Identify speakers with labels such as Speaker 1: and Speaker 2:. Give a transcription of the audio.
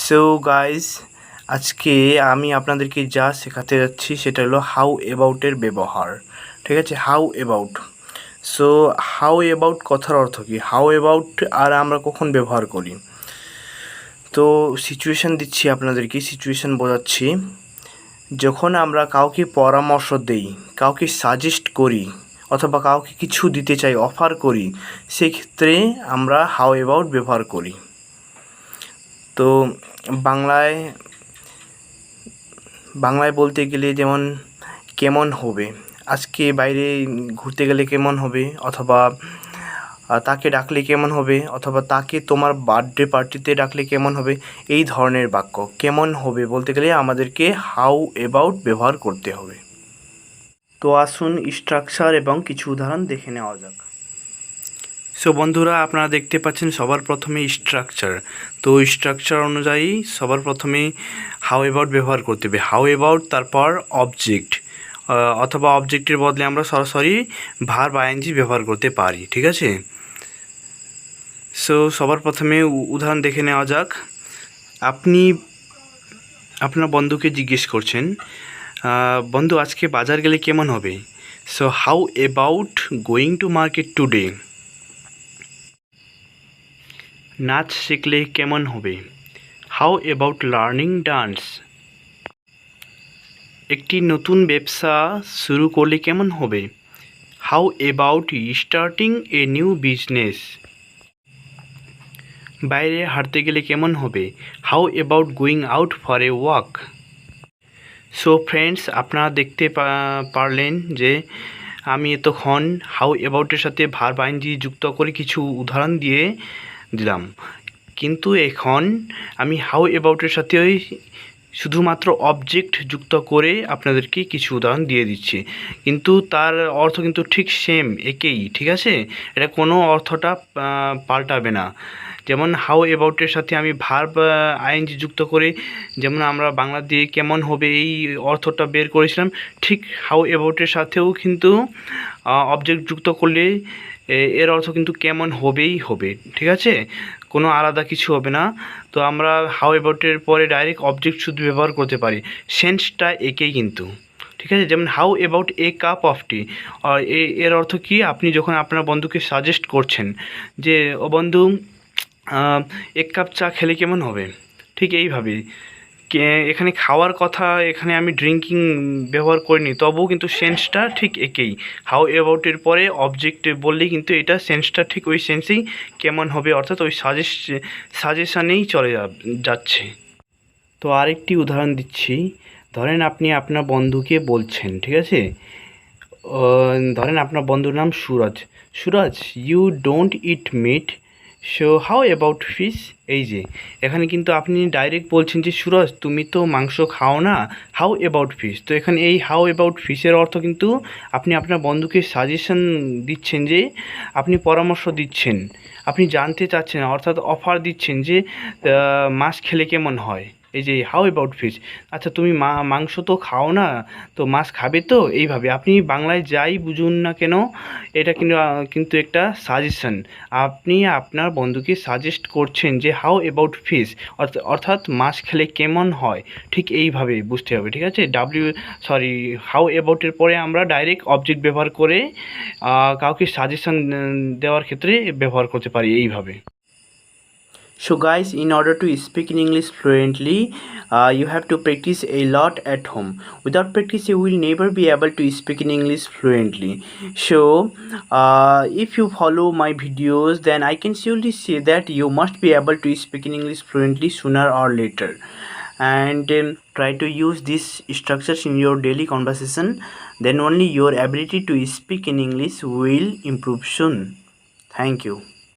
Speaker 1: So guys, আজকে আমি আপনাদেরকে যা শেখাতে যাচ্ছি সেটা হলো হাউ অ্যাবাউটের ব্যবহার। ঠিক আছে, how about. So how about কথার অর্থ কী, হাউ অ্যাবাউট আর আমরা কখন ব্যবহার করি। তো সিচুয়েশান দিচ্ছি আপনাদেরকে, সিচুয়েশান বোঝাচ্ছি। যখন আমরা কাউকে পরামর্শ দেই, কাউকে সাজেস্ট করি, অথবা কাউকে কিছু দিতে চাই, অফার করি, সেক্ষেত্রে আমরা হাউ অ্যাবাউট ব্যবহার করি। তো বাংলায় বলতে গেলে যেমন কেমন হবে, আজকে বাইরে ঘুরতে গেলে কেমন হবে, অথবা তাকে ডাকলে কেমন হবে, অথবা তাকে তোমার বার্থডে পার্টিতে ডাকলে কেমন হবে, এই ধরনের বাক্য কেমন হবে বলতে গেলে আমাদেরকে হাউ অ্যাবাউট ব্যবহার করতে হবে। তো আসুন স্ট্রাকচার এবং কিছু উদাহরণ দেখে নেওয়া যাক। সো বন্ধুরা, আপনারা দেখতে পাচ্ছেন সবার প্রথমে স্ট্রাকচার। তো স্ট্রাকচার অনুযায়ী সবার প্রথমে হাউ অ্যাবাউট ব্যবহার করতে হবে। হাউ অ্যাবাউট, তারপর অবজেক্ট, অথবা অবজেক্টের বদলে আমরা সরাসরি ভার্ব আইএনজি ব্যবহার করতে পারি। ঠিক আছে, সো সবার প্রথমে উদাহরণ দেখে নেওয়া যাক। আপনি আপনার বন্ধুকে জিজ্ঞেস করছেন, বন্ধু আজকে বাজার গেলে কেমন হবে। So how about going to market today. নাচ শিখলে কেমন হবে, হাউ অ্যাবাউট লার্নিং ডান্স। একটি নতুন ব্যবসা শুরু করলে কেমন হবে, how about starting a new business. বাইরে হাঁটতে গেলে কেমন হবে, how about going out for a walk. So friends, আপনারা দেখতে পারলেন যে আমি এতক্ষণ হাউ অ্যাবাউটের সাথে ভার্ব আইএনজি যুক্ত করে কিছু উদাহরণ দিয়ে দিলাম, কিন্তু এখন আমি হাউ অ্যাবাউটের সাথে শুধুমাত্র অবজেক্ট যুক্ত করে আপনাদেরকে কিছু উদাহরণ দিয়ে দিচ্ছি, কিন্তু তার অর্থ কিন্তু ঠিক সেম, একই। ঠিক আছে, এটা কোনো অর্থটা পাল্টাবে না। যেমন হাউ অ্যাবাউটের সাথে আমি ভার্ব আইএনজি যুক্ত করে, যেমন আমরা বাংলা দিয়ে কেমন হবে এই অর্থটা বের করেছিলাম, ঠিক হাউ অ্যাবাউটের সাথেও কিন্তু অবজেক্ট যুক্ত করলে এর অর্থ কিন্তু কেমন হবেই হবে। ঠিক আছে, কোনো আলাদা কিছু হবে না। তো আমরা হাউ অ্যাবাউটের পরে ডাইরেক্ট অবজেক্ট শুধু ব্যবহার করতে পারি, সেন্সটা একই কিন্তু। ঠিক আছে, যেমন how about a cup of tea, এর অর্থ কি, আপনি যখন আপনার বন্ধুকে সাজেস্ট করছেন যে ও বন্ধু এক কাপ চা খেলে কেমন হবে, ঠিক এইভাবে এখানে খাওয়ার কথা, এখানে আমি ড্রিঙ্কিং ব্যবহার করিনি, তবুও কিন্তু সেন্সটা ঠিক একই। হাউ অ্যাবাউটের পরে অবজেক্ট বললেই কিন্তু এটা সেন্সটা ঠিক ওই সেন্সেই কেমন হবে, অর্থাৎ ওই সাজেশানেই চলে যাচ্ছে। তো আরেকটি উদাহরণ দিচ্ছি। ধরেন আপনি আপনার বন্ধুকে বলছেন, ঠিক আছে, ধরেন আপনার বন্ধুর নাম Suraj. Suraj, you don't eat meat, so how about fish. এই যে এখানে কিন্তু আপনি ডাইরেক্ট বলছেন যে সুরজ তুমি তো মাংস খাও না, হাউ অ্যাবাউট ফিশ। তো এখানে এই হাউ অ্যাবাউট ফিশের অর্থ কিন্তু আপনি আপনার বন্ধুকে সাজেশন দিচ্ছেন, যে আপনি পরামর্শ দিচ্ছেন, আপনি জানতে চাচ্ছেন, অর্থাৎ অফার দিচ্ছেন যে মাছ খেলে কেমন হয়। এই যে হাউ অ্যাবাউট ফিশ, আচ্ছা তুমি মাংস তো খাও না, তো মাছ খাবে তো। এইভাবে আপনি বাংলায় যাই বুঝুন না কেন, এটা কিন্তু একটা সাজেশন। আপনি আপনার বন্ধুকে সাজেস্ট করছেন যে হাউ অ্যাবাউট ফিশ, অর্থাৎ মাছ খেলে কেমন হয়, ঠিক এইভাবে বুঝতে হবে। ঠিক আছে, হাউ অ্যাবাউটের পরে আমরা ডাইরেক্ট অবজেক্ট ব্যবহার করে কাউকে সাজেশন দেওয়ার ক্ষেত্রে ব্যবহার করতে পারি এইভাবে। So guys, in order to speak in English fluently, you have to practice a lot at home. Without practice, you will never be able to speak in English fluently. So if you follow my videos, then I can surely say that you must be able to speak in English fluently sooner or later. And try to use these structures in your daily conversation. Then only your ability to speak in English will improve soon. Thank you.